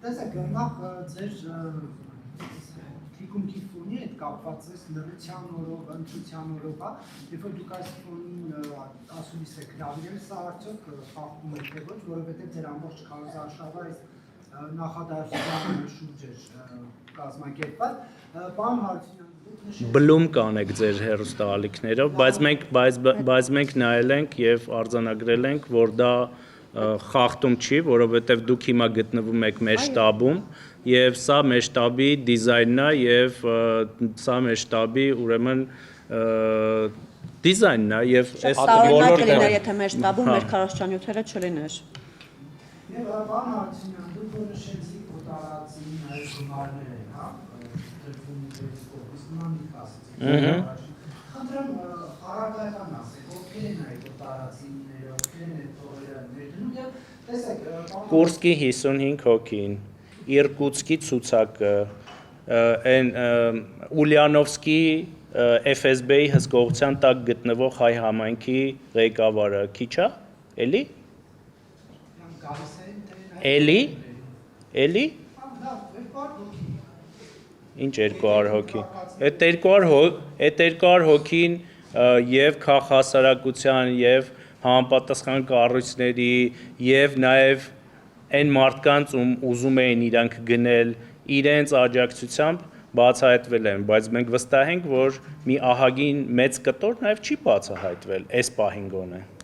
Տեսեք, նախ ձեր թիկունքի ֆոնի հետ կապված է լրության օրով, ընտրության օրով, երբ որ դուք այս ֆոնին ասուլիս եք հրավիրել, սա արդյոք խախտում է թե ոչ, որովհետև ձեր ամբողջ քարոզարշավը այս նախադասության շուրջ էր կազմակերպված։ Պարոն Հարությունյան, Բլում կանեք ձեր հեռուստաալիքներով, բայց մենք նայել ենք եւ արձանագրել ենք, որ դա խախտում չի, որովհետև դուք հիմա գտնվում եք մեր շտաբում եւ սա մեր շտաբի դիզայնն է եւ սա մեր շտաբի ուրեմն դիզայնն է եւ այս տարօրինակ կլիներ, եթե մեր շտաբում մեր քարոզչանյութերը չլիներ։ Եվ պարոն Հարությունյան, դուք որ նշեցիք, որ տարածին այս գումարները, հա, դրվում ձեր կողմից նմանիկ ասեցիք։ Խնդրեմ առարկայական ասեք, ովքեր են այդ տարածինները, ովքեր են այդ տողերը ներդնում եւ տեսեք, Կուրսկի 55 հոգին, Իրկուտսկի ցուցակը, այն Ուլյանովսկի FSB-ի հսկողության տակ գտնվող հայ համայնքի ղեկավարը, քիչ է, էլի։ Էլի։ Ինչ 200 հոգի։ Այդ 200 հոգին եւ քաղաքասարակության եւ համապատասխան կառույցների եւ նաեւ այն մարդկանց ուզում էին իրանք գնել իրենց աջակցությամբ բացահայտվել են, բայց մենք վստահ ենք, որ մի ահագին մեծ կտոր նաեւ չի բացահայտվել այս պահին գոնե։